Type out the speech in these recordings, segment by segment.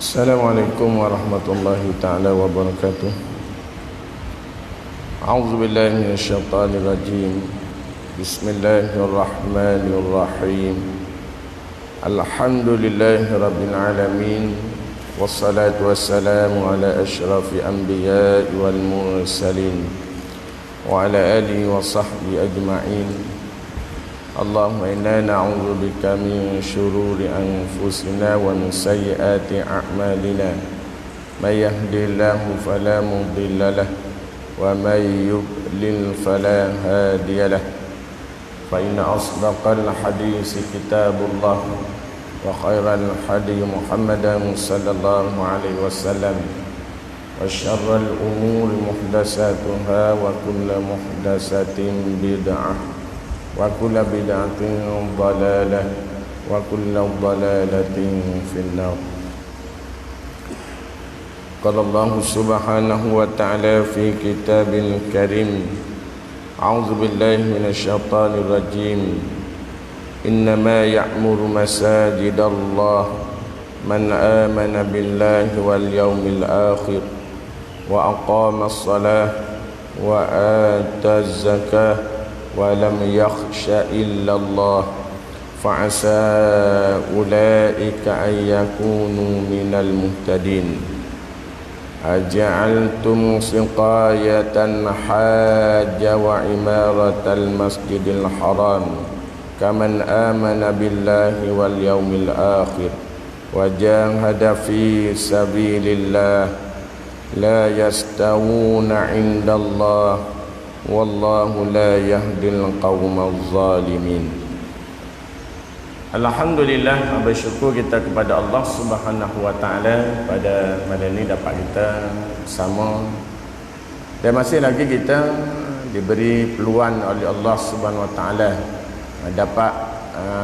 Assalamualaikum warahmatullahi taala wabarakatuh. A'udzu billahi minasyaitonir rajim. Bismillahirrahmanirrahim. Alhamdulillahi rabbil alamin. Wassalatu wassalamu ala asyrafil anbiya'i wal mursalin wa ala alihi wa sahbihi ajma'in. Allahumma inna na'udzu bika min syururi anfusina wa min sayyiati a'malina. May yahdihillahu fala mudilla lahu wa may yudlil fala hadiya lahu. Fa inna asdaqal haditsi kitabullah wa khairal hadi Muhammadan sallallahu alaihi wasallam wa syarral umuri muhdatsatuha wa kullu muhdatsatin bid'ah wa kullu bid'atin dhalalah wa kullu dhalalatin finnar. Qala Allah subhanahu wa ta'ala fi kitabil karim. A'udzu billahi minasyaitonir rajim. Innama ya'muru masajidallah man amana billahi wal yawmil akhir wa aqama as-salah wa ata az-zakah wa lam yakhsha illa Allah fa'asa ulaika an yakunu minal muhtadin. Aja'altum siqayatan hajja wa imaratal masjidil haram kaman amana billahi wal yawmil akhir wa jahada fi sabilillah la yastawuna indallah wallahu la yahdil qaumal zalimin. Alhamdulillah, bersyukur kita kepada Allah Subhanahu wa taala pada malam ini dapat kita bersama, dan masih lagi kita diberi peluang oleh Allah Subhanahu wa taala dapat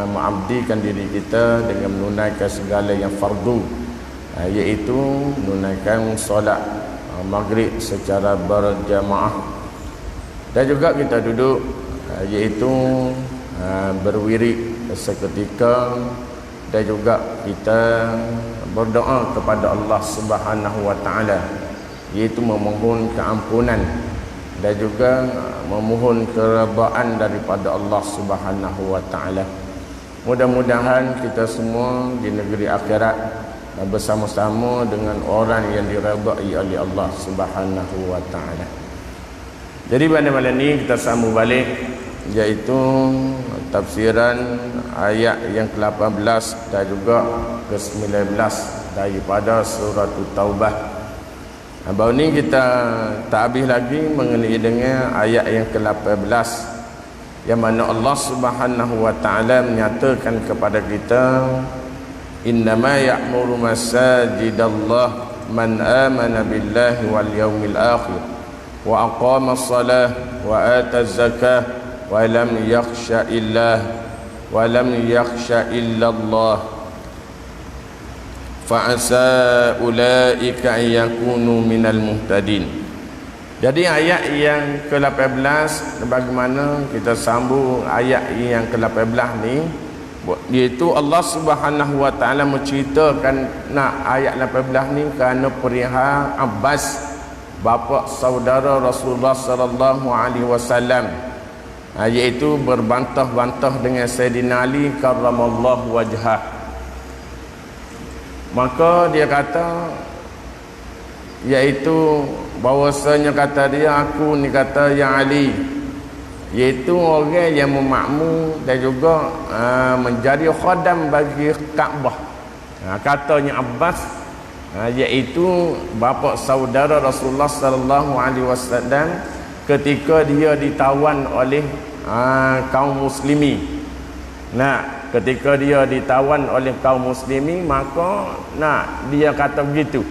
mengabdikan diri kita dengan menunaikan segala yang fardu, iaitu menunaikan solat maghrib secara berjamaah, dan juga kita duduk iaitu berwirid seketika, dan juga kita berdoa kepada Allah Subhanahu wa taala, iaitu memohon keampunan dan juga memohon keredaan daripada Allah Subhanahu wa taala. Mudah-mudahan kita semua di negeri akhirat bersama-sama dengan orang yang diredai oleh Allah Subhanahu wa taala. Jadi pada malam ini kita sambung balik, iaitu tafsiran ayat yang ke-18 dan juga ke-19 daripada surah Taubah. Baru ni kita tak habis lagi mengenai dengan ayat yang ke-18, yang mana Allah Subhanahu wa taala menyatakan kepada kita, innama ya'muru masajidallah man amana billahi wal yawmil akhir wa aqama as-salah wa ata az-zakah wa lam yakhsha illa Allah fa'asa ulaika yakunu minal muhtadin. Jadi ayat yang ke-18, bagaimana kita sambung ayat yang ke-18 ni, iaitu Allah Subhanahu wa taala menceritakan ayat 18 ni kerana perihal Abbas, bapa saudara Rasulullah sallallahu alaihi wasallam, iaitu berbantah-bantah dengan Sayyidina Ali karramallahu wajhah. Maka dia kata, iaitu bahawasanya kata dia, aku ni kata yang Ali, iaitu orang yang memakmur dan juga menjadi khadam bagi Kaabah. Katanya Abbas, iaitu bapa saudara Rasulullah sallallahu alaihi wasallam, ketika dia ditawan oleh kaum muslimin. Ketika dia ditawan oleh kaum muslimin, maka dia kata begitu.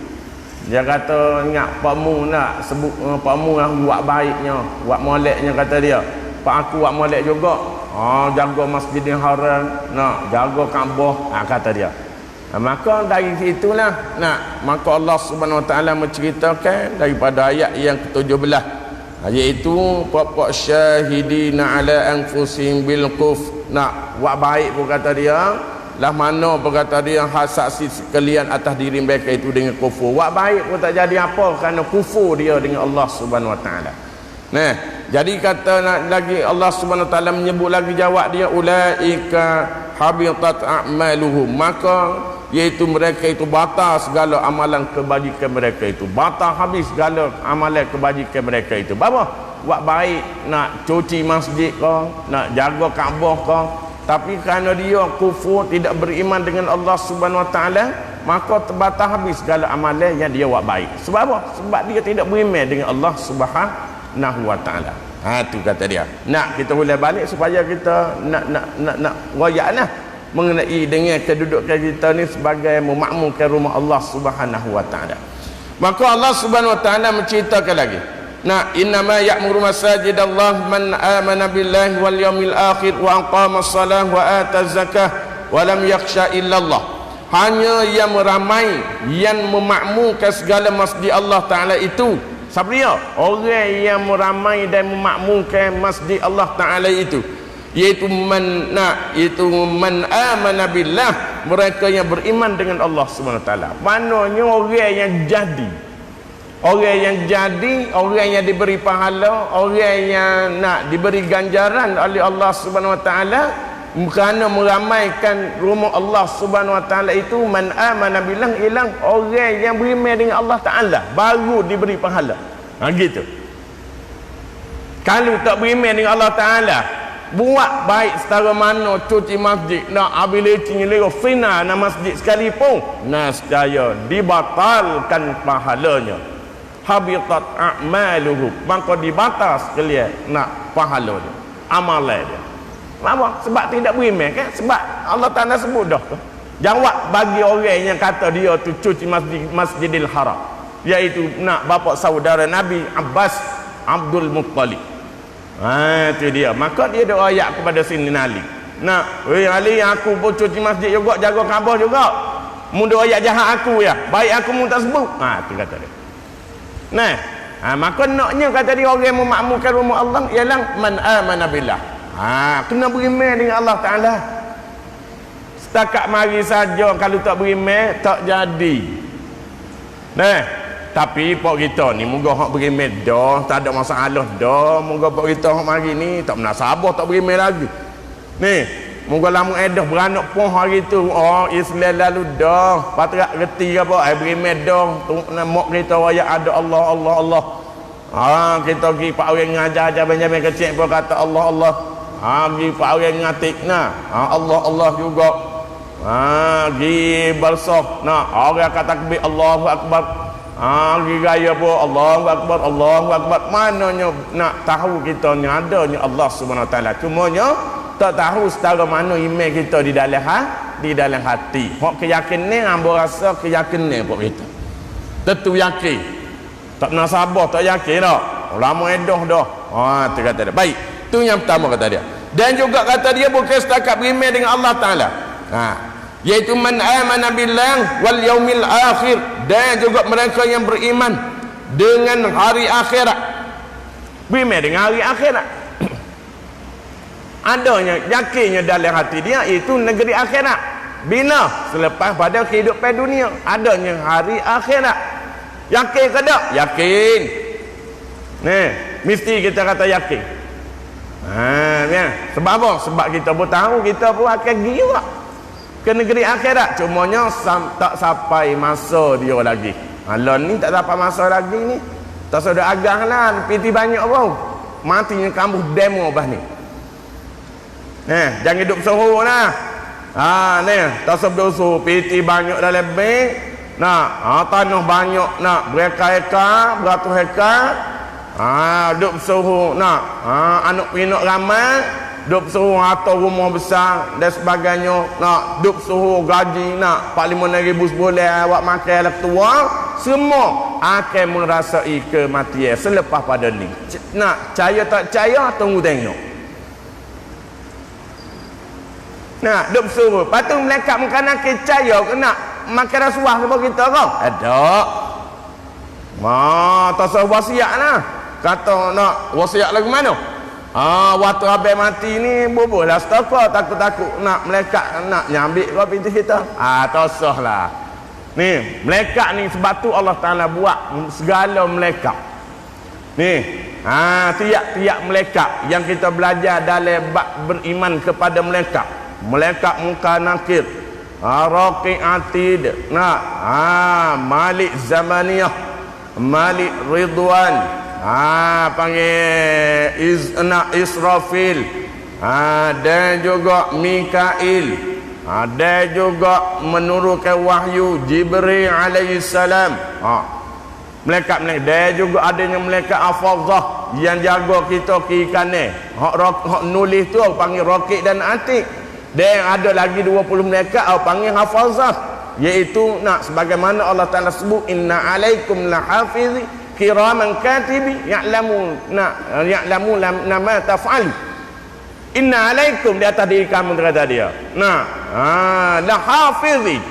Dia kata, ingat pak mu nak sebut pak mu buat baiknya, buat moleknya, kata dia. Pak aku buat molek juga. Jaga Masjidil Haram, jaga Kaabah, kata dia. Maka dari situlah maka Allah Subhanahu wa taala menceritakan daripada ayat yang ke-17, iaitu pokok syahidina ala anfusihim bil kufr. Nak buat baik pun kata dia, lah mana berkata dia saksi sekalian atas diri mereka itu dengan kufur. Buat baik pun tak jadi apa kerana kufur dia dengan Allah Subhanahu Wa Taala. Nah, jadi kata lagi Allah Subhanahu Wa Taala menyebut lagi jawab dia, ulaika habitat a'maluhum, maka iaitu mereka itu batal segala amalan kebajikan mereka itu, batal habis segala amalan kebajikan mereka itu. Apa? Buat baik, nak cuci masjid kau, nak jaga Kaabah kau, tapi kerana dia kufur, tidak beriman dengan Allah Subhanahu Wa Taala, maka terbatal habis segala amalan yang dia buat baik. Sebab apa? Sebab dia tidak beriman dengan Allah Subhanahu Wa Taala. Tu kata dia. Nak kita boleh balik supaya kita nak royaklah mengenai dengan kedudukan kita ni sebagai memakmurkan rumah Allah Subhanahu Wa Taala. Maka Allah Subhanahu Wa Taala menceritakan lagi. Nah, innama ya'muru masajidallah man amana billahi wal yawmil akhir wa aqama as-salah wa ata az-zakah wa lam yakhsha illallah. Hanya yang meramai, yang memakmurkan segala masjid Allah Taala itu. Siapa dia? Orang yang meramai dan memakmurkan masjid Allah Taala itu, iaitu man amana billah, mereka yang beriman dengan Allah Subhanahu Wa Taala. Maknanya orang yang jadi, orang yang diberi pahala, orang yang nak diberi ganjaran oleh Allah Subhanahu Wa Taala kerana meramaikan rumah Allah Subhanahu Wa Taala itu, man amana billah, ialah orang yang beriman dengan Allah Taala baru diberi pahala. Gitu. Kalau tak beriman dengan Allah Taala, buat baik setara mana, cuci masjid, nak ability lego fina na masjid sekalipun, nescaya dibatalkan pahalanya. Habitat a'maluhu, maka dibatal sekalian nak pahala dia, amalan dia. Kenapa? Sebab tidak beriman kan? Sebab Allah Taala sebut dah. Jawab bagi orang yang kata dia tu cuci Masjidil Haram, iaitu nak bapa saudara Nabi Abbas Abdul Muttalib. Itu dia. Maka dia ada ayat kepada Sayyidina Ali. Nak, Ali, aku pun cuci masjid juga, jaga Kaabah juga. Mundur ayat jahat aku ya. Baik aku mu tak sebut. Tu kata dia. Maka naknya kata dia orang yang memakmurkan rumah Allah ialah man amana billah. Kena beriman dengan Allah Taala. Setakat mari saja, kalau tak beriman tak jadi. Tapi pak kita ni moga hak beriman dah, tak ada masalah dah. Moga pak kita hak mari ni tak pernah sabar tak beriman lagi. Moga lama edah beranak pun hari tu, Islam lalu dah. Patrak reti ke apa, beriman dah. Mak kita ayat ada Allah, Allah, Allah. Kita pergi pak orang ngajar Benjamin kecil pun kata Allah, Allah. Pergi pak orang ngatik Allah, Allah juga. Pergi balsaf orang kata takbir Allahu Akbar. Pergi raya pun Allahu Akbar, Allahu Akbar. Mananya nak tahu kita ni adanya Allah Subhanahu Wa Taala, cumanya tak tahu setara mana iman kita di dalam hati. Hak keyakinan, hamba rasa keyakinan pun kita tentu yakin, tak pernah sabar tak yakin dah, lama edah dah. Tu kata dia. Baik, tu yang pertama kata dia. Dan juga kata dia bukan setakat beriman dengan Allah Taala, iaitu man amana billah wal yaumil akhir, dan juga mereka yang beriman dengan hari akhirat. Beriman dengan hari akhirat, adanya yakinnya dalam hati dia itu negeri akhirat. Bila selepas pada kehidupan dunia adanya hari akhirat. Yakin ke tak? Yakin. Mesti kita kata yakin. Sebab apa? Sebab kita pun tahu kita pun akan pergi juga ke negeri akhirat, cumanya tak sampai masa dia lagi. Lah ni tak sampai masa lagi ni. Tak sudah agak lah, piti banyak apa. Matinya kampus demo bah ni. Jangan hidup suhu lah. Tak sebdosu piti banyak dalam bank. Tanah banyak bereka-eka, beratus hektar. Duk suhu anak pinak ramai, duk suhu atau rumah besar dan sebagainya, duk suhu gaji 45,000 sebulan awak makan lah tua, semua akan merasai kematian selepas pada ni. Percaya tak percaya, tunggu tengok. Duk suhu patut melekat makanan percaya ke nak makan rasuah sebab kita kau ada tak sah wasiat lah. Kata nak wasiat lagu mana? Waktu habis mati ni bubuhlah setaka, takut-takut nak melekat nak nyambik ke pintu kita. Tosah lah. Ni, melekat ni sebab tu Allah Ta'ala buat segala melekat. Ni, tiap-tiap melekat yang kita belajar dalam bab beriman kepada melekat. Melekat muka nakir, Raqi Atid, Malik Zamaniyah, Malik Ridwan, panggil Israfil, dan juga Mikail, dan juga menurunkan wahyu Jibril alaihi salam. Melekat dan juga adanya melekat hafazah yang jaga kita kiri kanan. Hak nulis tu panggil Raqi dan Atid. Dan ada lagi 20 melekat panggil hafazah, iaitu sebagaimana Allah Taala sebut, inna alaikum lahafizi kiraman katibi ya'lamu nama taf'al. Inna alaikum, di atas diri kamu kata dia.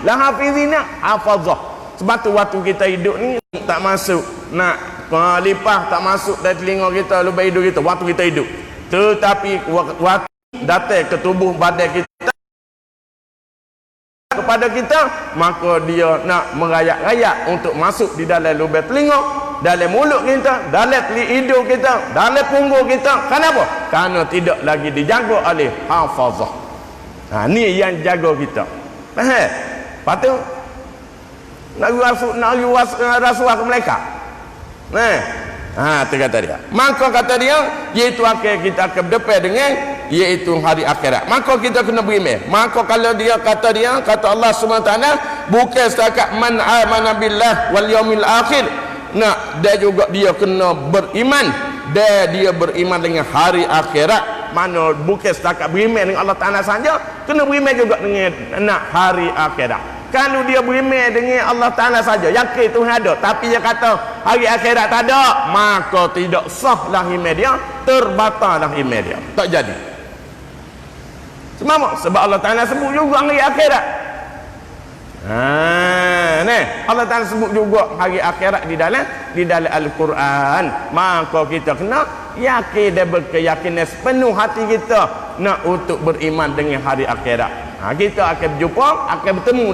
Lahafizi hafazah. Sebab tu waktu kita hidup ni tak masuk lipah tak masuk dari telinga kita, lubang hidung kita waktu kita hidup. Tetapi waktu datang ke tubuh badan kita kepada kita, maka dia nak merayak-rayak untuk masuk di dalam lubang telinga, dalam mulut kita, dalam hidung kita, dalam punggung kita. Kenapa? Kerana tidak lagi dijaga oleh hafazah. Ni yang jaga kita. Faham? Lepas tu nak rasuah ke mereka. Tu kata dia. Maka kata dia, iaitu akhir kita akan berdepan dengan, iaitu hari akhirat. Maka kita kena beriman. Maka kalau dia kata Allah SWT, bukan setakat man amana billah wal yaumil akhir. Dia juga dia kena beriman, dan dia beriman dengan hari akhirat. Mana bukan setakat beriman dengan Allah Ta'ala saja, kena beriman juga dengan hari akhirat. Kalau dia beriman dengan Allah Ta'ala saja, yakin Tuhan ada, tapi dia kata hari akhirat tak ada, maka tidak sahlah iman dia, terbatallah iman dia, tak jadi. Sebab Allah Ta'ala sebut juga hari akhirat. Allah Ta'ala sebut juga hari akhirat di dalam Al-Quran. Maka kita kena yakin dan berkeyakinan sepenuh hati kita untuk beriman dengan hari akhirat. Kita akan berjumpa, akan bertemu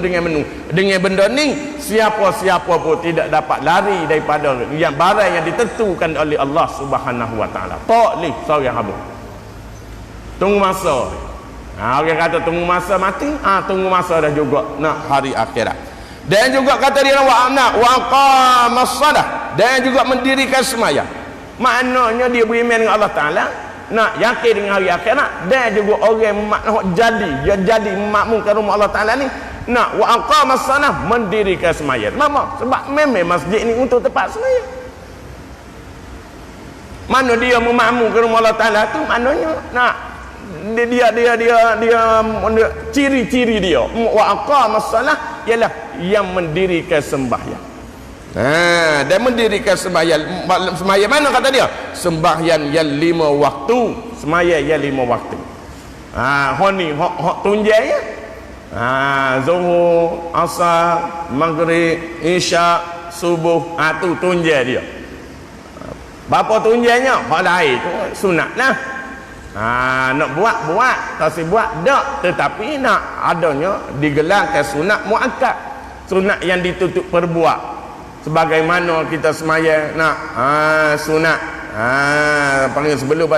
dengan benda ni. Siapa-siapa pun tidak dapat lari daripada yang barang yang ditentukan oleh Allah Subhanahu Wa Taala. Tak boleh seorang habis. Tunggu masa. Orang kata tunggu masa mati, tunggu masa dah juga nak hari akhirat. Dan juga kata dia wa aqamas salah, dan juga mendirikan sembahyang. Maknanya dia beriman dengan Allah Taala, nak yakin dengan hari akhirat, dan juga orang jadi makmum ke rumah Allah Taala ni, nak wa aqamas salah, mendirikan sembahyang. Sebab memang masjid ni untuk tempat sembahyang. Mana dia memakmum ke rumah Allah Taala tu, maknanya dia ciri-ciri dia wa aqamas salah ialah yang mendirikan sembahyang. Dan mendirikan sembahyang mana kata dia? Sembahyang yang 5 waktu. Sembahyang yang 5 waktu. Hak tunjang ya. Zuhur, asar, maghrib, isyak, subuh, tu tunjang dia. Berapa tunjangnya? Hak lain tu sunatlah. Nak buat tak buat tak, tetapi nak adanya digelarkan sunat muakkad, sunat yang ditutup perbuat. Sebagaimana kita sembahyang sunat panggil sebelum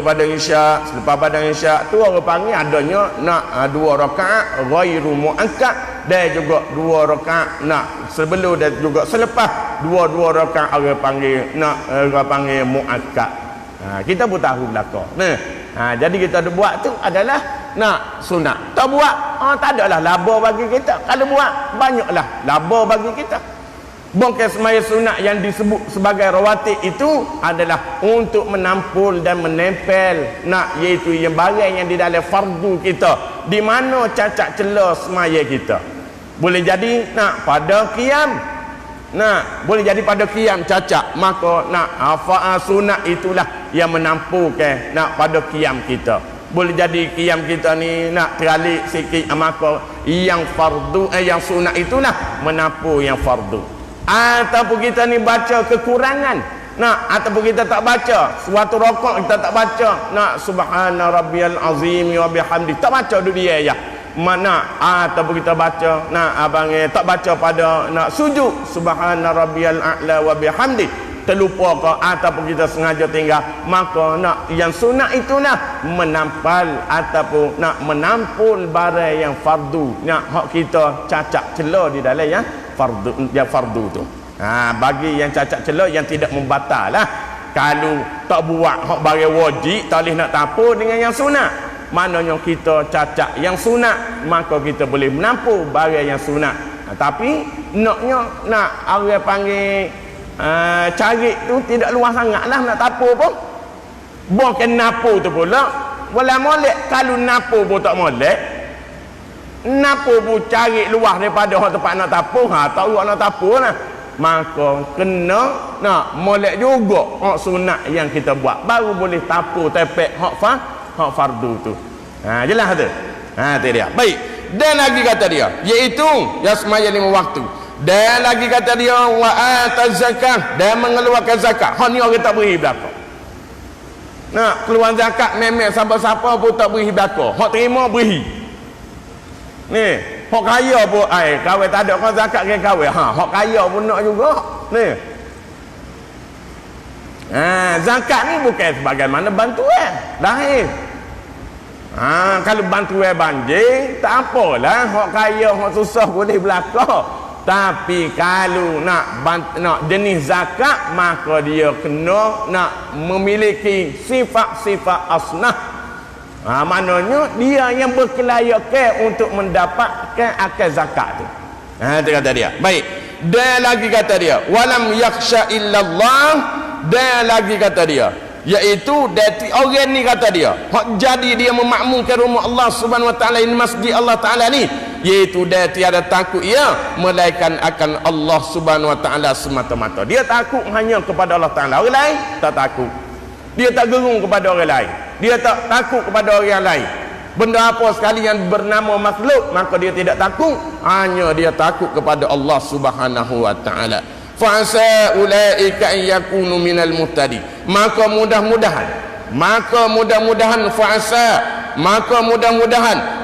pada isyak, selepas pada isyak tu orang panggil adanya 2 rakaat ghairu muakkad, dan juga 2 rakaat sebelum dan juga selepas 2 rakaat orang panggil muakkad. Kita pun tahu belakang. Jadi kita ada buat tu adalah sunat. Tak buat, tak adalah laba bagi kita. Kalau buat, banyaklah laba bagi kita. Bukan sembahyang sunat yang disebut sebagai rawatib itu adalah untuk menampul dan menempel iaitu yang barang yang di dalam fardu kita, di mana cacat celah sembahyang kita. Boleh jadi pada qiyam, boleh jadi pada qiyam cacat, maka sunat itulah yang menampukan pada qiyam kita. Boleh jadi qiyam kita ni teralik sikit, maka yang fardu yang sunat itulah menampu yang fardu. Ataupun kita ni baca kekurangan Nak ataupun kita tak baca suatu rakaat kita tak baca nak subhana rabbiyal azim wa bihamdi, tak baca duduk dia ya. Mana ataupun kita baca nak abang tak baca pada nak sujud subhana rabbiyal a'la wa bihamdi, terlupa ke ataupun kita sengaja tinggal, maka nak yang sunat itulah menampal ataupun nak menampul barang yang fardu, nak hak kita cacat celah di dalam yang fardu tu. Bagi yang cacat celah yang tidak membatal lah. Kalau tak buat hak barang wajib, tak boleh nak tapur dengan yang sunat. Maknanya kita cacat yang sunat, maka kita boleh menampur barang yang sunat. Tapi naknya nak orang panggil carik tu tidak luas sangat lah nak tapur pun. Bukan napur tu pula. Wala molek, kalau napur pun tak molek. Napur pun carik luas daripada orang tempat nak tapur. Tak buat nak tapur lah. Maka kena nak molek juga hak sunat yang kita buat, baru boleh tapur tepek hak fardu tu. Jelas tu. Tu dia. Baik. Dan lagi kata dia, iaitu ya semaya 5 waktu. Dan lagi kata dia wa ataz zakah, dan mengeluarkan zakat. Hak ni orang tak beri belaka. Nak keluar zakat memang siapa-siapa pun tak beri belaka. Hak terima beri. Ni hak kaya pun kawin tak ada kan zakat ke kawin. Hak kaya pun nak juga. Ni. Zakat ni bukan sebagaimana bantuan lahir. Kalau bantuan banjir tak apalah, hak kaya hak susah boleh belaka. Tapi kalau nak jenis zakat, maka dia kena nak memiliki sifat-sifat asnah. Maknanya dia yang berkelayakan untuk mendapatkan akal zakat tu. Itu kata dia. Baik. Dan lagi kata dia, walam yakhsha illallah. Dan lagi kata dia, iaitu dari orang ni kata dia, hak jadi dia memakmurkan rumah Allah Subhanahu wa taala ini, masjid Allah taala ni, iaitu dia tiada takut ia melainkan akan Allah Subhanahu wa taala semata-mata. Dia takut hanya kepada Allah taala. Orang lain tak takut. Dia tak gerung kepada orang lain. Dia tak takut kepada orang lain. Benda apa sekali yang bernama makhluk, maka dia tidak takut. Hanya dia takut kepada Allah Subhanahu wa taala. Fa'asa ulaika yakunu minal muhtadi. Maka mudah-mudahan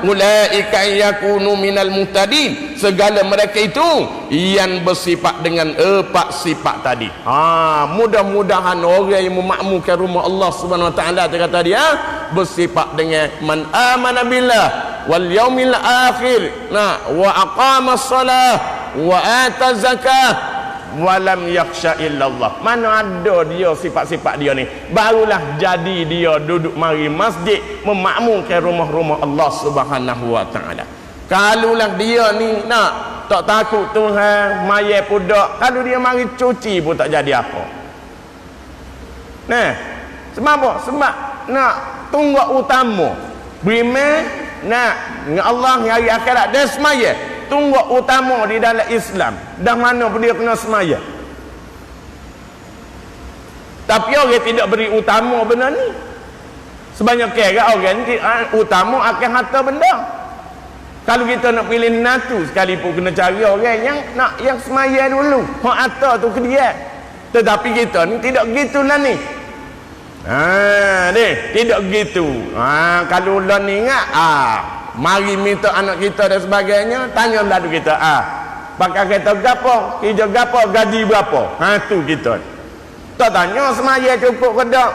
ulaika yakunu minal muhtadin, segala mereka itu yang bersifat dengan 4 sifat tadi. Mudah-mudahan orang yang memakmurkan rumah Allah Subhanahu wa taala, kata dia, bersifat dengan man amana billah wal yaumil akhir, wa aqamas salah wa ata zakah walam yakhsha illallah. Mana ada dia sifat-sifat dia ni, barulah jadi dia duduk mari masjid memakmurkan rumah-rumah Allah Subhanahu wa taala. Kalulah dia ni nak tak takut Tuhan, mayat pudak, kalau dia mari cuci pun tak jadi apa. Sebab apa? Sebab nak tunggak utama beriman nak dengan Allah hari akhirat dan semaya. Tunggak utama di dalam Islam, dah mana pun dia kena semaya. Tapi orang tidak beri utama benda ni. Sebanyak kira orang ni utama akan harta benda. Kalau kita nak pilih natu sekalipun, kena cari orang yang semaya dulu, hak harta tu ke dia. Tetapi kita ni tidak gitulah ni. Tidak gitu. Kalau lah ni ingat, mari minta anak kita dan sebagainya, tanya lalu kita, pakai kereta gapo, kerja gapo, gaji berapa, tu kita tak tanya semaya cukup ke tak.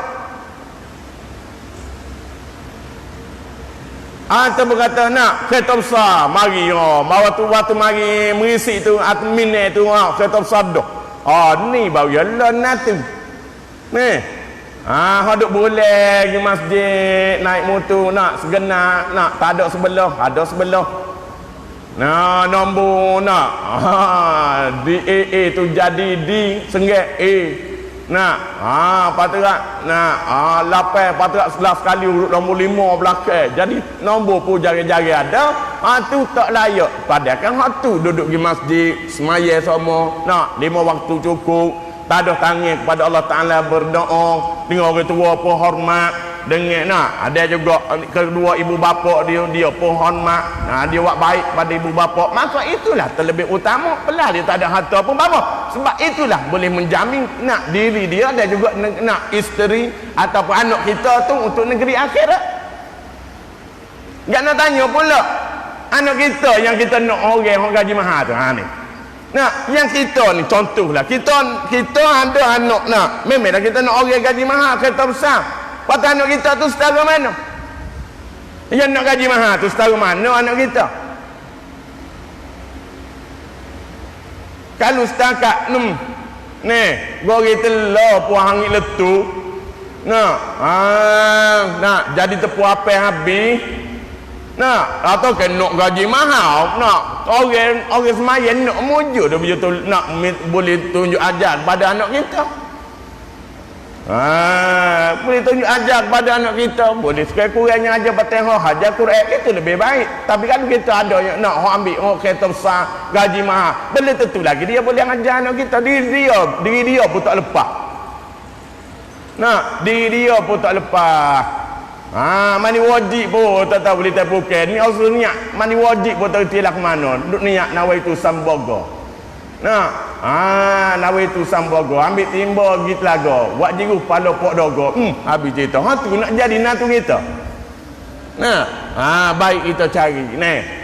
Atau berkata nak kereta besar, mari waktu mari merisi tu atau minit tu, kereta besar dah, ni baru jalan nanti ni. Haduk boleh pergi masjid, naik motor, nak segenar, nak tak ada sebelah, ada sebelah. Nombor nak di AA tu jadi di senggak A. Patrak nak 8 patrak sekali urut nombor 5 belakang. Jadi nombor pun jari-jari ada. Tu tak layak. Padahal kan hak tu duduk di masjid, semaya semua, nak 5 waktu cukup. Tak ada tangan kepada Allah Ta'ala, berdoa dengan orang tua pun hormat. dengan ada juga kedua ibu bapa dia pun hormat, dia buat baik pada ibu bapa, maka itulah terlebih utama. Belah dia tak ada harta pun apa, sebab itulah boleh menjamin diri dia dan juga isteri ataupun anak kita tu untuk negeri akhirat. Jangan nak tanya pula anak kita yang kita nak orang gaji mahal tu ni. Yang kita ni contohlah, kita ada anak memanglah kita nak orang gaji mahal, kereta besar. Patut anak kita tu setara mana? Yang nak gaji mahal tu setara mana anak kita? Kalau setakat gori telur puan hangit letu, jadi tepu apa habis. Atau kan nak gaji mahal, orang semayan nak mujur dia betul nak boleh tunjuk ajar pada anak kita. Boleh tunjuk ajar pada anak kita, boleh sekurang-kurangnya ajar Fatihah, ajar Quran, itu lebih baik. Tapi kalau kita ada yang nak ambil kereta besar, gaji mahal, boleh tentu lagi dia boleh ajar anak kita. Diri dia pun tak lepas. Diri dia pun tak lepas. Mani wajib pun tak tahu boleh terpukai. Ni asal niat mani wajib pun tak tilah ke mana. Duk niat nawaitu sambogo. Nawaitu sambogo. Ambil timba pergi telaga. Buat jiruh pala pok dogo. Habis cerita. Tu nak jadi natu kita. Baik kita cari.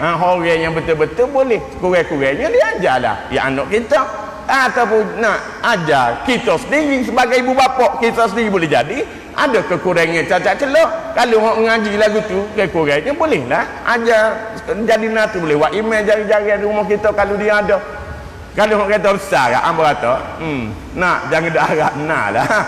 Orang yang betul-betul boleh. Kurang-kurangnya dia ajarlah. Ya anak kita. Ataupun nak ajar kita sendiri sebagai ibu bapa, kita sendiri boleh jadi ada kekurangan cacat celah. Kalau orang mengaji lagu tu kekurangnya bolehlah ajar jadi natu, boleh buat email jari-jari di rumah kita kalau dia ada. Kalau orang kata besar hamba kata jangan dak harap lah.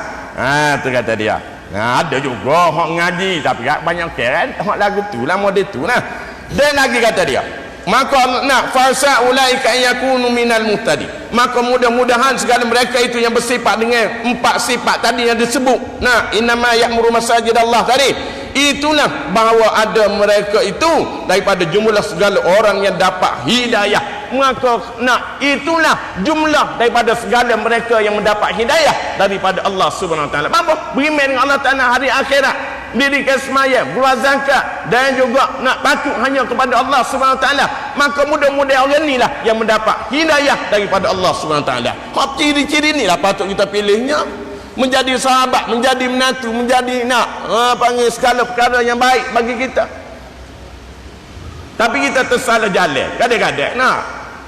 Tu kata dia. Ada juga orang mengaji tapi banyak keren hak lagu tu lah, model tu lah. Dan lagi kata dia, maka fasa ulaika yakunu minal muhtadi, maka mudah-mudahan segala mereka itu yang bersifat dengan 4 sifat tadi yang disebut. Innama ya'muru masajidallah tadi, itulah bahawa ada mereka itu daripada jumlah segala orang yang dapat hidayah. Maka itulah jumlah daripada segala mereka yang mendapat hidayah daripada Allah Subhanahu Wa Taala. Apa? Beriman dengan Allah Taala hari akhirat, dirikan sembahyang, keluar zakat dan juga nak takut hanya kepada Allah Subhanahu Wa Taala. Maka mudah-mudahan orang inilah yang mendapat hidayah daripada Allah Subhanahu Wa Taala. Hak ciri-ciri inilah patut kita pilihnya, menjadi sahabat, menjadi menantu, menjadi panggil segala perkara yang baik bagi kita. Tapi kita tersalah jalan kadang-kadang.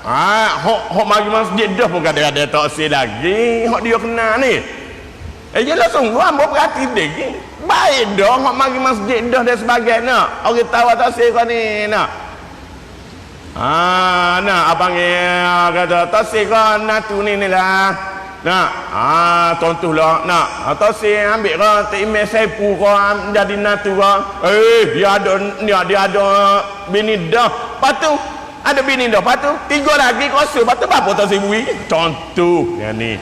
Hok mari masjid dah pun kadang-kadang tak sel lagi. Hok dia kena ni. Jelah sungguh hamba perhati dia. Baik dah hok mari masjid dah dan sebagainya. Orang tahu tak sel kau ni abang kata tak sel kau natu ni lah. Contohlah atau saya ambil kau tak email sepu kau jadi natu kau. Dia ada bini dah. Patu ada bini dah. Patu 3 lagi kosong. Patu apa tak sibui? Contoh yang ni.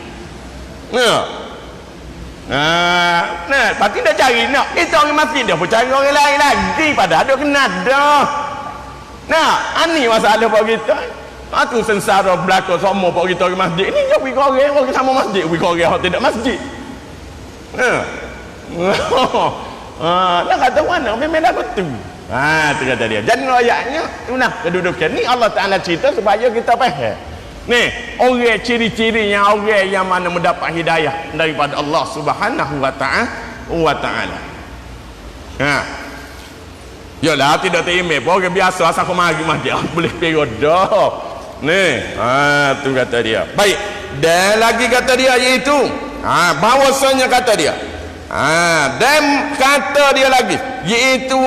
Pati dah cari kita orang masjid dah pun cari orang lain lagi pada ada kena dah. Ini masalah bab kita. Tu sengsara belaka semua pak kita ke masjid ni jauh pergi orang sama masjid pergi orang tidak masjid. Nak kata mana memang dah betul. Tu kata dia. Jadi ayatnya kedudukan ni Allah Taala cerita supaya kita faham. Ni orang ciri-cirinya orang yang mana mendapat hidayah daripada Allah Subhanahu Wa Taala. Yalah tidak terima orang biasa asal kau mari masjid boleh pergi dah. Tu kata dia. Baik. Dan lagi kata dia iaitu bahawasanya kata dia. Dan kata dia lagi iaitu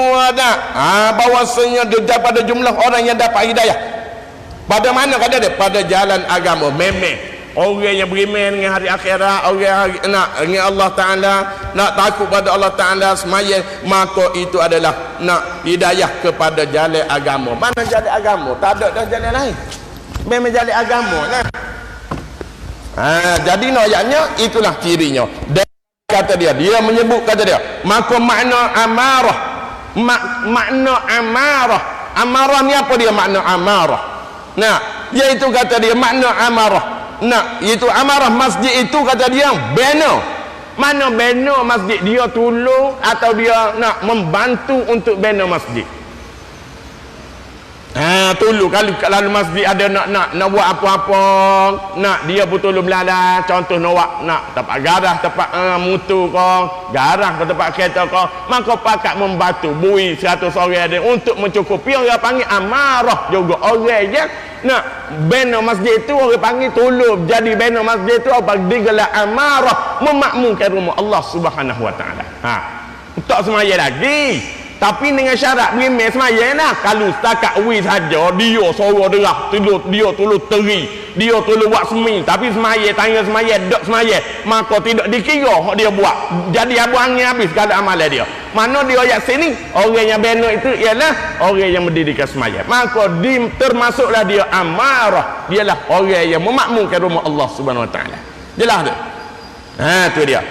bahawasanya daripada jumlah orang yang dapat hidayah. Pada mana kata dia? Pada jalan agama. Memang orang yang beriman dengan hari akhirat, orang nak dengan Allah Taala, nak takut pada Allah Taala semaya, maka itu adalah nak hidayah kepada jalan agama. Mana jalan agama? Tak ada dah jalan lain. Memang jalan agama lah. Jadi ayatnya itulah cirinya. Dan kata dia menyebut kata dia, maka makna amarah, makna amarah ni apa dia makna amarah? Iaitu kata dia makna amarah. Iaitu amarah masjid itu kata dia banner. Mana bina masjid dia tolong atau dia nak membantu untuk bina masjid? Tolong kalau masjid ada nak buat apa-apa, nak dia pun tolong belala, contoh nak tempat garah, tempat mutu kau, garah ke tempat kereta kau, maka pakat membantu bui 100 orang ada untuk mencukupi. Orang panggil amarah juga. Orang je nak bina masjid itu orang panggil tolong. Jadi bina masjid itu apa digelar amarah, memakmurkan rumah Allah Subhanahu Wa Taala. Tak semaya lagi. Tapi dengan syarat berimeh semaya lah. Kalau setakat wi saja, dia suara derah, dia tolong teri, dia tolong buat semi, tapi semaya tanya semaya, dok semaya, maka tidak dikira dia buat. Jadi abu angin habis kalau amalan dia. Mana dia ayat sini, orang yang bina itu ialah orang yang mendirikan semaya. Maka termasuklah dia amarah, dialah orang yang memakmurkan rumah Allah Subhanahu Wa Taala. Jelas tu? Tu dia.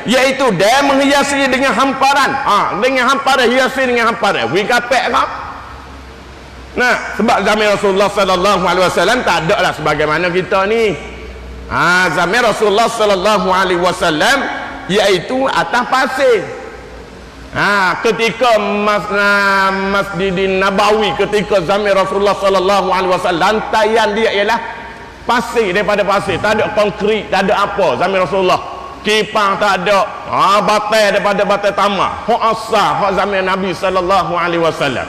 Iaitu dia menghiasi dengan hamparan, dengan hamparan, hiasi dengan hamparan wikapek kau. Nah, sebab zaman Rasulullah sallallahu alaihi wasallam tak ada lah sebagaimana kita ni. Zaman Rasulullah sallallahu alaihi wasallam iaitu atas pasir. Ketika Masjidin Nabawi, ketika zaman Rasulullah sallallahu alaihi wasallam, lantaian dia ialah pasir, daripada pasir, tak ada konkrit, tak ada apa zaman Rasulullah. Kipang tak ada, batai daripada batai tamak. Hak asal, hak zaman Nabi sallallahu alaihi wasallam.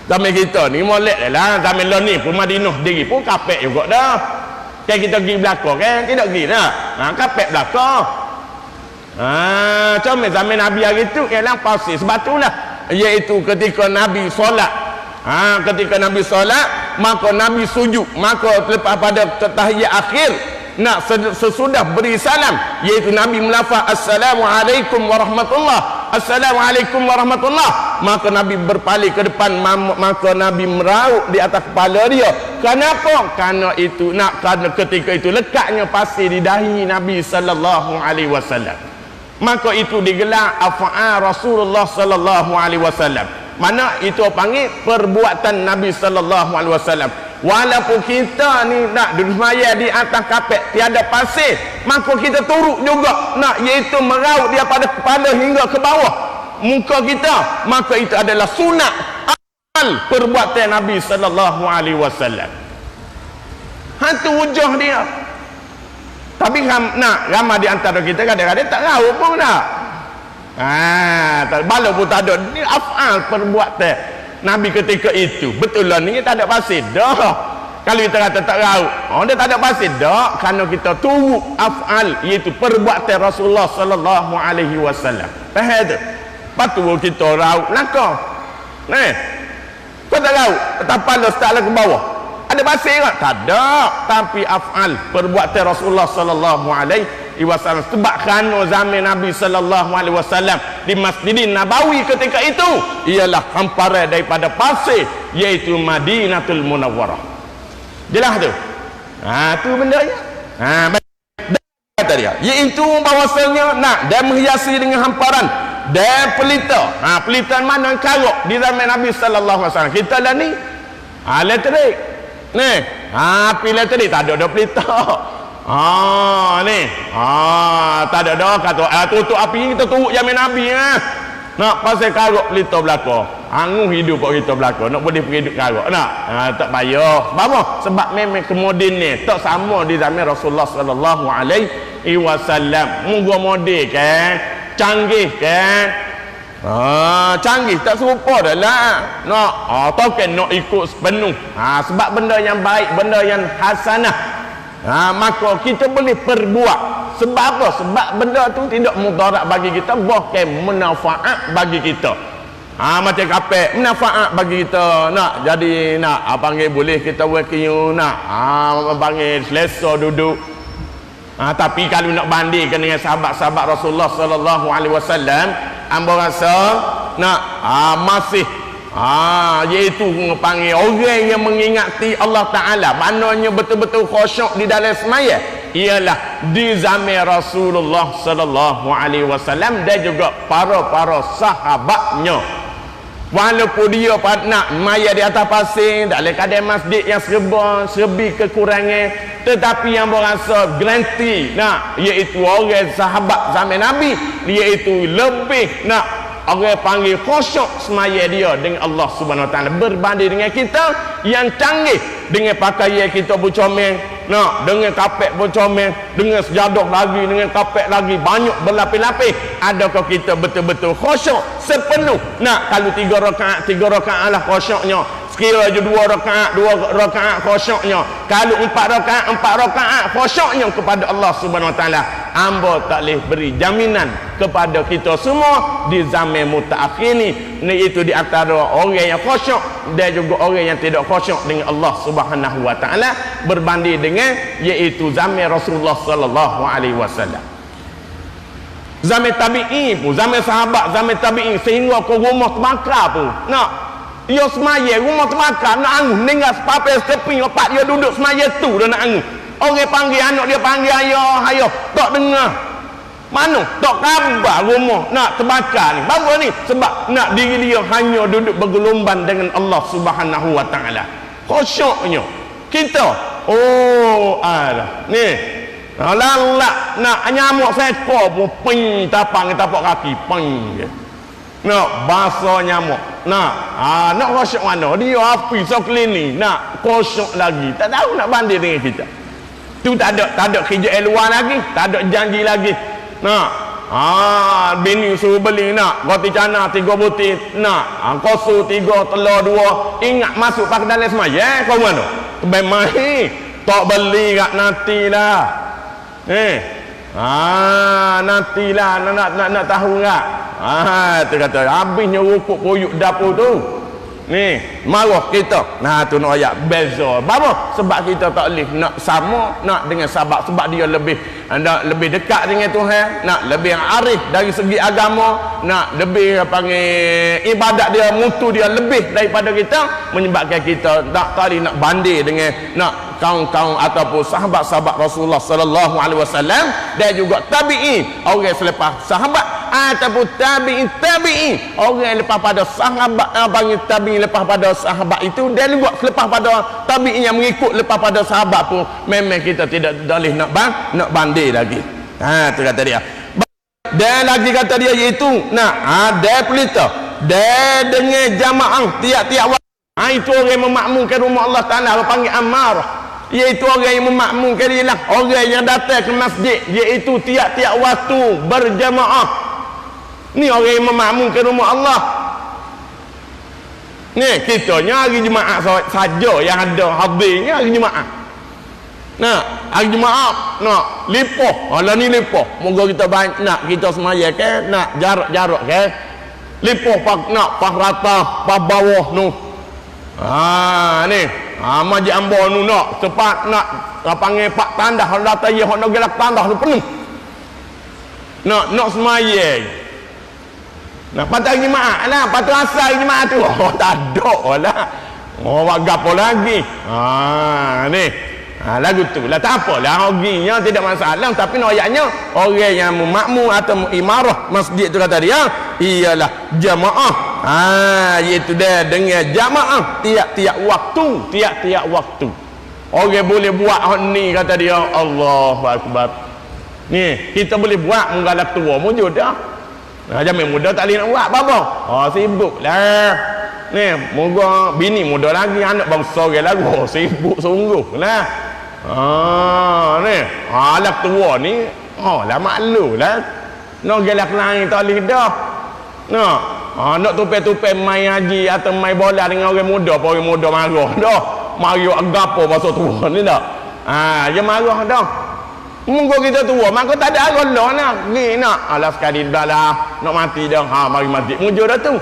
Zaman kita ni molek lah, zaman lo ni pun Madinah diri pun kapek juga dah. Kan kita pergi belakang kan, tidak pergi dah. Kapek belakang. Cuma zaman Nabi hari tu ialah pasir. Sebab itulah iaitu ketika Nabi solat. Ketika Nabi solat, maka Nabi sujud, maka lepas pada tahiyat akhir, nak sesudah beri salam, iaitu Nabi melafaz assalamualaikum warahmatullah, assalamualaikum warahmatullah, maka Nabi berpaling ke depan, maka Nabi merauk di atas kepala dia. Kenapa? Karena itu karena ketika itu lekatnya pasir di dahi Nabi sallallahu alaihi wasallam. Maka itu digelar af'al Rasulullah sallallahu alaihi wasallam. Mana itu panggil perbuatan Nabi sallallahu alaihi wasallam. Walaupun kita ni nak duduk semaya di atas kapek tiada pasir, maka kita turut juga nak, iaitu meraut dia pada kepala hingga ke bawah muka kita, maka itu adalah sunat amal perbuatan Nabi sallallahu alaihi wasallam. Itu wujud dia. Tapi ramai di antara kita kadang-kadang tak tahu pun nak. Walaupun tak ada ni afal perbuatan Nabi ketika itu. Betul lah ni tak ada pasir dah. Kalau kita kata tak raut, dia tak ada pasir dah, kerana kita turut af'al, iaitu perbuatan Rasulullah sallallahu alaihi wasallam. Faham tu? Patu kita raut langkah. Kau tak raut, kepala setaklah ke bawah. Ada pasir tak? Tak ada. Tapi af'al perbuatan Rasulullah sallallahu alaihi wasallam. Sebab kerana zaman Nabi sallallahu alaihi wasallam di Masjidin Nabawi ketika itu ialah hamparan daripada pasir, iaitu Madinatul Munawwarah. Jelas tu? Tu benda dia. Kata dia, iaitu bahawasanya dan menghiasi dengan hamparan dan pelita. Pelita mana karok di zaman Nabi sallallahu alaihi wasallam. Kita lah ni elektrik. Api elektrik tak ada pelita. Tak ada dah kata tutup api, kita turut zaman Nabi nak pasal karok pelita belakang, anguh hidup kita belakang, nak boleh pergi hidup karok tak payah. Sebab apa? Sebab memang kemudian ni tak sama di zaman Rasulullah sallallahu alaihi wasallam. Munggu model kan, canggih kan, canggih tak serupa dah lah. Nak ikut sepenuh. Sebab benda yang baik, benda yang hasanah, maka kita boleh perbuat. Sebab apa? Sebab benda tu tidak mudarat bagi kita, bahkan manfaat bagi kita. Macam kapek, manfaat bagi kita. Nak jadi panggil boleh kita working, panggil selesa duduk. Tapi kalau nak bandingkan dengan sahabat-sahabat Rasulullah sallallahu alaihi wasallam, amba rasa masih iaitu panggil orang yang mengingati Allah Ta'ala, maknanya betul-betul khusyuk di dalam semaya, ialah di zaman Rasulullah sallallahu alaihi wasallam dan juga para sahabatnya. Walaupun dia nak maya di atas pasir dalam keadaan masjid yang serbi kekurangan, tetapi yang berasa garanti iaitu orang sahabat zaman Nabi, iaitu lebih orang panggil khusyuk semaya dia dengan Allah Subhanahu Wa Taala berbanding dengan kita yang canggih dengan pakaian kita bercomel, dengan kapek bercomel, dengan sejadah lagi, dengan kapek lagi, banyak berlapis-lapis. Adakah kita betul-betul khusyuk sepenuh? Kalau 3 rakaat lah khusyuknya. Sekira je 2 rakaat khusyuknya. Kalau 4 rakaat khusyuknya kepada Allah Subhanahu Wa Taala. Hamba tak boleh beri jaminan kepada kita semua di zaman mutaakhir ni, iaitu di antara orang yang khusyuk dan juga orang yang tidak khusyuk dengan Allah Subhanahu Wa Taala berbanding dengan iaitu zaman Rasulullah sallallahu alaihi wasallam. Zaman tabi'in pun, zaman sahabat, zaman tabi'in, sehingga ke rumah terbakar pun. Dia semaya rumah terbakar, nak angus meninggal sepapel tepi, opak dia duduk semaya tu dah nak angus. Orang panggil anak dia, panggil ayah, tak dengar. Mana? Tak khabar rumah nak terbakar ni. Bapa ni sebab nak diri dia hanya duduk bergelombang dengan Allah Subhanahu Wa Taala. Khusyuknya kita ni lalak nak nyamuk seekor pun ping tapak kaki ping je. Bahasa nyamuk. Nak khusyuk mana? Dia api sokli ni nak khusyuk lagi. Tak tahu nak banding dengan kita. Tu tak ada kerja luar lagi, tak ada janji lagi. Bini suruh beli roti canai 3 butir, kosu 3, telur 2. Ingat masuk pakai dalam semaya kau mana? Kebai mai. Tak beli kat nantilah. Nantilah nak tahu enggak? Tu kata habisnya rukuk poyuk dapur tu. Ni marah kita. Tu nak ayat beza. Apa? Sebab kita tak boleh nak sama dengan sahabat, sebab dia lebih dekat dengan Tuhan, lebih arif dari segi agama, lebih panggil ibadat dia, mutu dia lebih daripada kita, menyebabkan kita tak boleh nak banding dengan kaum-kaum ataupun sahabat-sahabat Rasulullah sallallahu alaihi wasallam dan juga tabi'in, orang selepas sahabat ataupun tabi'in, orang lepas pada sahabat, panggil tabi'in lepas pada sahabat itu, dan juga selepas pada tabi'in yang mengikut lepas pada sahabat pun memang kita tidak boleh nak banding lagi. Tu kata dia. Dan lagi kata dia iaitu ada pelita dan dengan jamaah tiap-tiap waktu. Itu orang memakmurkan rumah Allah Taala, panggil amarah. Iaitu orang yang memakmurkan ialah orang yang datang ke masjid, iaitu tiap-tiap waktu berjamaah. Ni orang yang memakmurkan rumah Allah. Ni kitanya hari Jumaat saja yang ada hadirnya hari Jumaat. Hari Jumaat lipoh. Lah ni lipoh. Moga kita kita semaya ke jarak ke. Lipoh pak rata pak bawah nu. Ni majlis ambo nu cepat panggil pak tandah data ye hok gelak tandah tu penuh. Nak semaya. Patut Jumaat lah, patut asal Jumaat tu. Tak ada lah. Buat gapo lagi? Ni. Lagu tu lah, tak apalah, hoginya tidak masalah, tapi ayatnya orang yang memakmur atau imarah masjid tu kata dia ialah jamaah. Iaitu dia dengan jamaah tiap-tiap waktu. Orang boleh buat ni kata dia, Allahu Akbar. Ni kita boleh buat menggalak tua mujud dah. Jamin muda tak boleh nak buat apa-apa. Sibuk lah. Ni moga bini muda lagi, anak bangsa orang lagu, sibuk sungguh lah. Ni anak tua ni lah maklum lah. Nak gelak lain tak boleh dah. Nak tupai-tupai main haji atau main bola dengan orang muda, apa orang muda marah dah. Marah agapo masa tua ni dah. Dia marah dah. Munggu kita tua, maka tak ada arah lah ni alah sekali dah lah, nak mati dah. Mari mati mujur dah tu.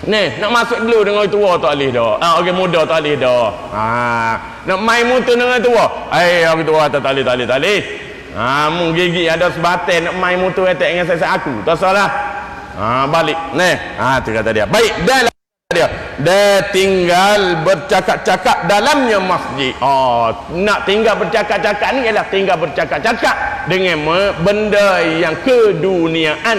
Ni nak masuk dulu dengan orang tua tak boleh dah. Orang muda tak boleh dah. Nak main mutu dengan tua, orang tua tak boleh. Mung gigi ada sebatin nak main mutu etek dengan saya aku, tak salah. Balik ni. Tu kata dia. Baik, dah lah dia tinggal bercakap-cakap dalamnya masjid. Nak tinggal bercakap-cakap ni ialah tinggal bercakap-cakap dengan benda yang keduniaan.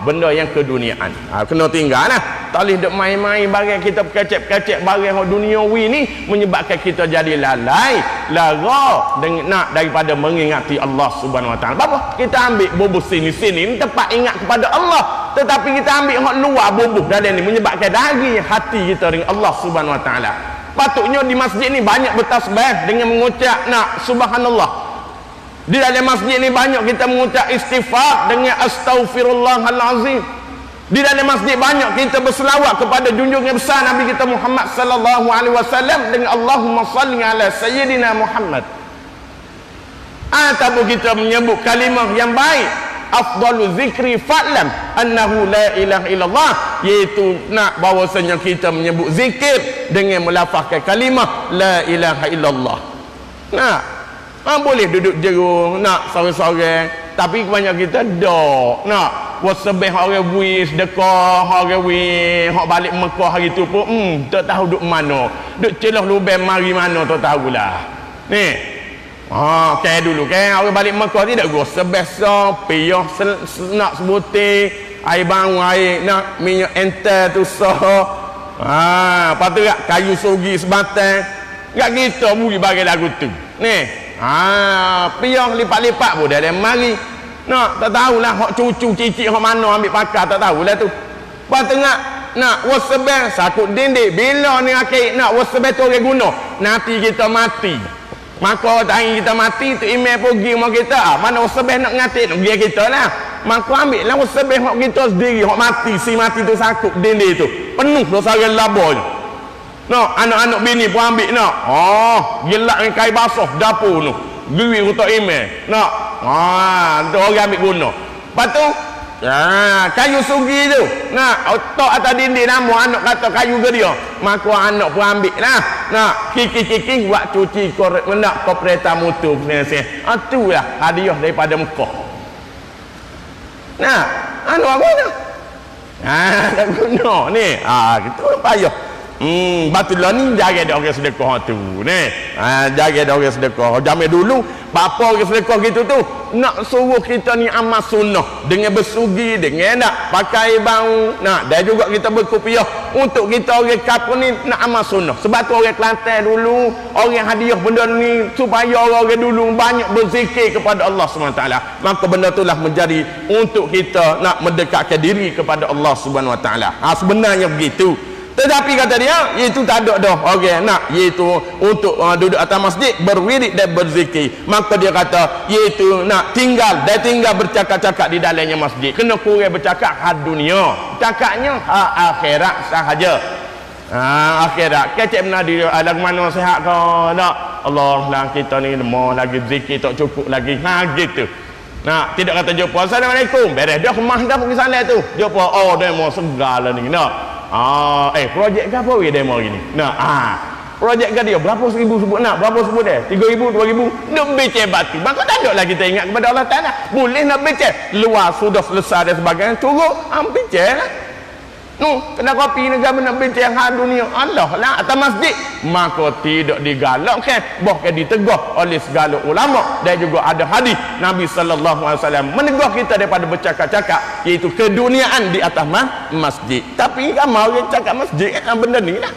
Benda yang keduniaan. Kena tinggal lah. tak boleh duk main-main barang kita kecek-kecek barang duniawi ni, menyebabkan kita jadi lalai lara nak daripada mengingati Allah Subhanahu Wa Taala. Apa kita ambil bubuh sini-sini tempat ingat kepada Allah, tetapi kita ambil hak luar bubuh dalam ni, menyebabkan dari hati kita dengan Allah Subhanahu Wa Taala. Patutnya di masjid ni banyak bertasbih dengan mengucap nak subhanallah. Di dalam masjid ni banyak kita mengucap istighfar dengan astaghfirullahalazim. Di dalam masjid banyak kita berselawat kepada junjungan besar Nabi kita Muhammad sallallahu alaihi wasallam dengan Allahumma salli ala sayyidina Muhammad. Ataupun kita menyebut kalimah yang baik, afdalu zikri fa'lam annahu la ilaha illallah, iaitu nak bahawasanya kita menyebut zikir dengan melafazkan kalimah la ilaha illallah. Boleh duduk jerung nak sorang-sorang, tapi kebanyakan kita dok nak wasbih orang wis sedekah orang wis hak balik Mekah hari tu pun tak tahu duk mana, duk celah lubang mari mana tak tahulah ni. Kayak dulu kan orang balik Mekah tidak gua sebesa piyah nak sebutir air bang air nak minyak entar tu patut kayu sogi sebatang gak kita bagi bagi lagu tu ni. Piyah lipat-lipat pun dia mari nak tak tahulah hak cucu cicit hak mana ambil pakar tak tahulah tu. Patut nak wasbih sakut dinding bila ni akhir nak wasbih tu orang guna nanti kita mati. Maka tak kita mati tu email pergi rumah kita, mana wasbih nak ngatik nak pergi kita lah. Maka ambil lah wasbih hak kita sendiri, hak mati si mati tu sakut dinding tu penuh dosa labor. Anak-anak bini pun ambil gelak dengan kain basah dapur tu geri untuk email tu orang ambil guna. Lepas tu kayu sugi tu otak atas dinding nama anak kata kayu ke dia, maka anak pun ambil lah kiki-kiki buat cuci nak kopereta mutu tu lah hadiah daripada Mekah. Anak apa ni tak guna ni kita payah. Batulah ni jaga dia orang sedekah tu ni. Jaga dia orang sedekah. Zaman dulu bapa orang sedekah gitu tu nak suruh kita ni amal sunnah dengan bersugi, dengan nak pakai bau, dan juga kita berkopiah untuk kita orang kampung ni nak amal sunnah. Sebab tu orang Kelantan dulu orang hadiah benda ni supaya orang dulu banyak berzikir kepada Allah SWT. Maka benda itulah menjadi untuk kita nak mendekatkan diri kepada Allah SWT. Sebenarnya begitu. Tetapi kata dia iaitu tak ada dah orang nak iaitu untuk duduk atas masjid berwirid dan berzikir. Maka dia kata iaitu nak tinggal bercakap-cakap di dalamnya masjid. Kena kurang bercakap hal dunia, cakapnya akhirat sahaja. Akhirat kecek benar dia lagu mana sihat ke tak Allah lah kita ni lemah lagi zikir tak cukup lagi gitu. Tidak kata jumpa assalamualaikum beres dah kemah dah pergi salat tu jumpa demo segala ni projek ke apa demo gini projek ke dia berapa seribu sebut berapa sebut dia 3,000 2,000 nak becek batu maka tak ada lagi kita ingat kepada Allah Ta'ala. Boleh nak becek luar sudah selesai dan sebagainya turun becek lah kena kopi negara nak becek hal dunia Allah lah atas masjid, maka tidak digalakkan bahkan ditegur oleh segala ulama. Dan juga ada hadis Nabi sallallahu alaihi wasallam menegur kita daripada bercakap-cakap iaitu keduniaan di atas masjid. Tapi ramai orang cakap masjid benda ni lah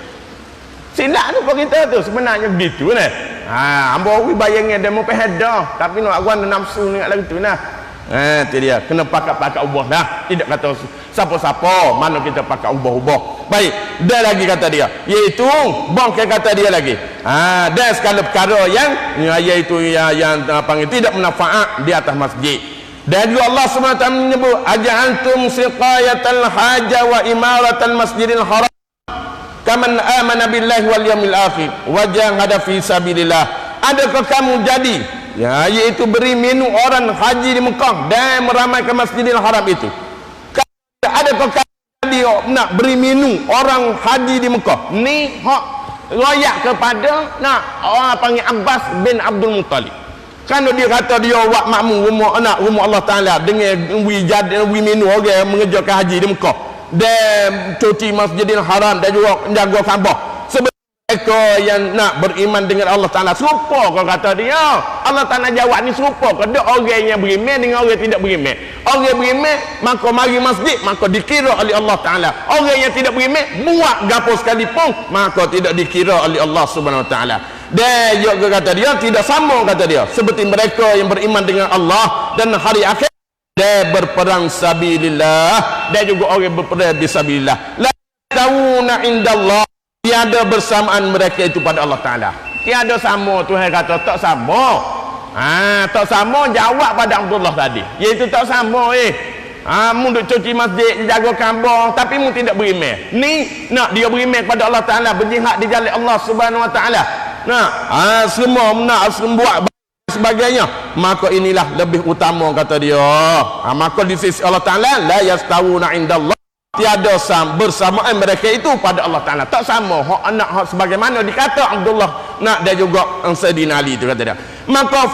silap tu kita tu sebenarnya begitu ni. Hamba wi bayangnya demo pehadah tapi nak gua nafsu ni lagu tu nah. Itu dia kena pakat-pakat ubah dah. Tidak kata siapa-siapa mana kita pakat ubah-ubah. Baik, dah lagi kata dia iaitu bangkai kata dia lagi dan segala perkara yang iaitu yang panggil tidak bermanfaat di atas masjid. Dan juga Allah SWT menyebut aja'antum siqayatal haja wa imaratal masjidil haram kaman amana billahi wal yawmil akhir wa jahada fi sabilillah. Adakah kamu jadi iaitu beri minum orang haji di Mekah dan meramaikan Masjidil Haram itu? Adakah kamu nak beri minum orang haji di Mekah? Ni hak royak kepada orang panggil Abbas bin Abdul Muttalib. Kalau dia kata dia buat makmum rumah Allah Ta'ala dengan wi minum orang mengerjakan haji di Mekah dan cuci Masjidil Haram dan juga menjaga Kaabah. mereka yang nak beriman dengan Allah Ta'ala serupa kau kata dia. Allah Ta'ala jawab ni serupa kau dia orang yang beriman dengan orang tidak beriman. Orang beriman maka mari masjid maka dikira oleh Allah Ta'ala. Orang yang tidak beriman buat gapo sekalipun maka tidak dikira oleh Allah Subhanahu Wa Ta'ala. Dan juga kata dia tidak sama kata dia seperti mereka yang beriman dengan Allah dan hari akhir dan berperang sabilillah dan juga orang berperang fisabilillah. La tauna indallah, tiada bersamaan mereka itu pada Allah Ta'ala. Tiada sama. Tuhan kata tak sama. Tak sama jawab pada Abdullah tadi, iaitu tak sama. Mu duk cuci masjid, jaga Kaabah, tapi mu tidak beriman. Ni nak dia beriman kepada Allah Ta'ala, berjihad di jalan Allah Subhanahu Wa Ta'ala. Nah, semua nak buat sebagainya, maka inilah lebih utama kata dia. Maka di sisi Allah Ta'ala la yastawuna indallah, tiada bersamaan mereka itu pada Allah Ta'ala. Tak sama hak anak hak sebagaimana dikata Abdullah nak dan juga Sayyidina Ali itu kata dia. Maka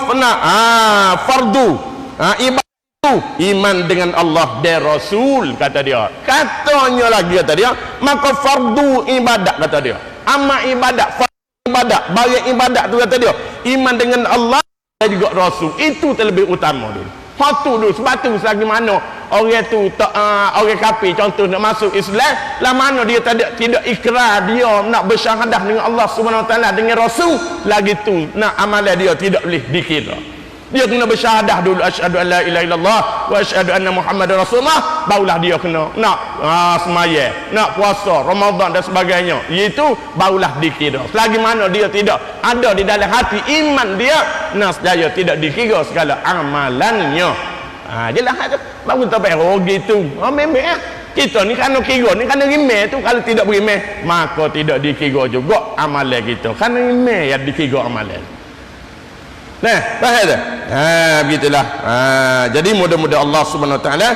fardu ibadah itu iman dengan Allah dan Rasul kata dia. Katanya lagi kata dia, maka fardu ibadat kata dia. Amal ibadat, fardu ibadat, bagi ibadat tu kata dia iman dengan Allah dan juga Rasul itu terlebih utama dulu. Hak tu dulu. Sebab tu selagi mana orang tu orang kafir contoh nak masuk Islam, lah mana dia tidak ikrar dia nak bersyahadah dengan Allah Subhanahu Wa Taala dengan Rasul, lagi tu nak amalan dia tidak boleh dikira. Dia kena bersyahadah dulu, asyhadu an la ilaha illallah wa asyhadu anna muhammadar rasulullah, barulah dia kena nak semaya, nak puasa Ramadan dan sebagainya. Itu barulah dikira. Selagi mana dia tidak ada di dalam hati iman dia, nescaya tidak dikira segala amalannya. Jelas tu. Baru tak payah gitu. Memang kita ni kena kira, ni kena rimeh tu. Kalau tidak berimeh maka tidak dikira juga amalan kita. Kena rimeh yang dikira amalan. Nah, faham tak? Begitulah. Jadi mudah-mudahan Allah Subhanahu Wa Taala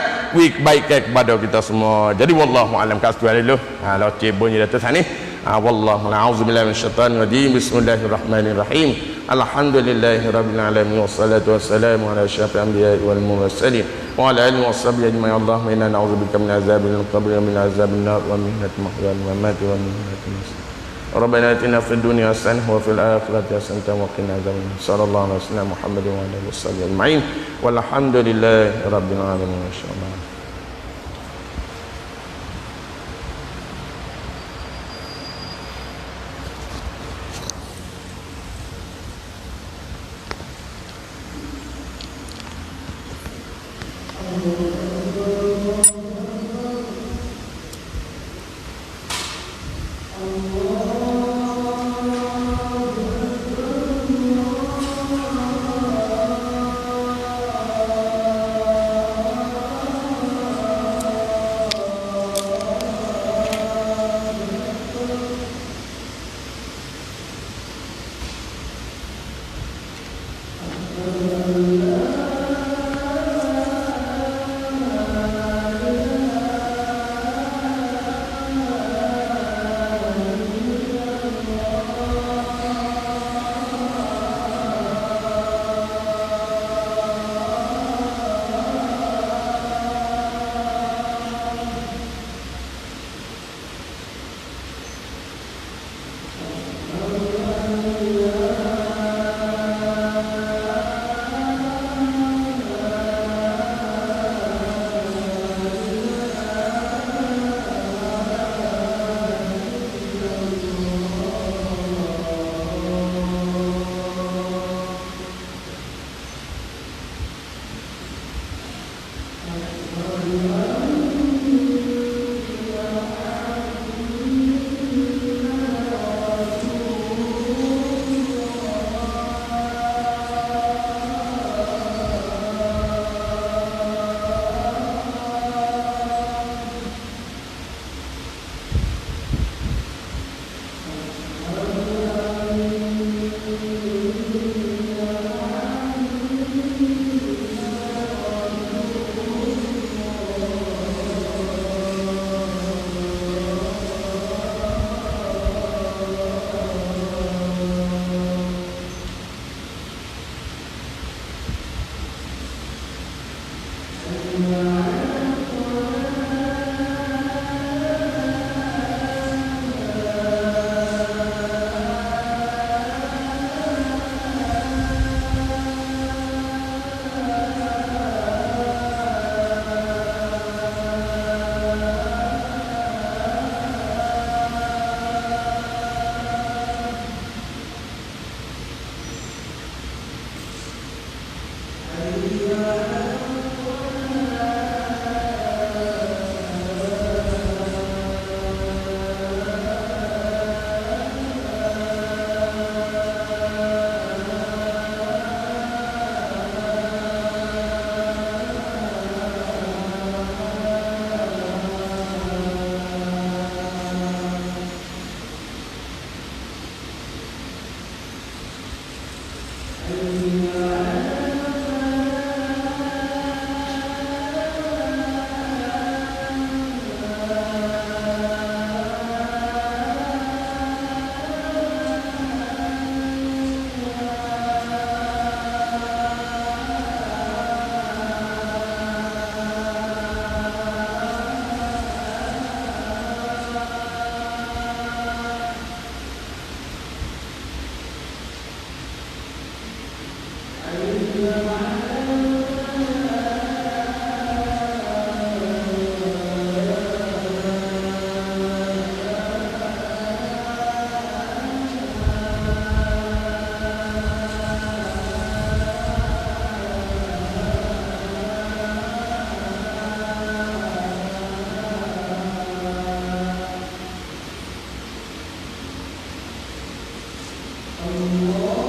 baikkan kepada kita semua. Jadi wallahu alam kasih dulu. Kalau bunyi datang sini. Wallahu a'udzubillahi minasyaitanir rajim. Bismillahirrahmanirrahim. Alhamdulillahirabbil alamin wassalatu wassalamu ala asyrafil anbiya'i wal mursalin wa ala alihi washabbihi ajma'in. Allahumma inna na'udzubika min azabil qabri wa min azabin nar wa min fitnatil mahya wal mamati wa min fitnatil masih. Rabbana atina fid dunya hasanah wa fil akhirati hasanah wa qina adzabannar. Sallallahu alaihi wasallam Muhammadin wa alihi wasallam ajma'in. Walhamdulillahi rabbil alamin. Masyaallah. Allah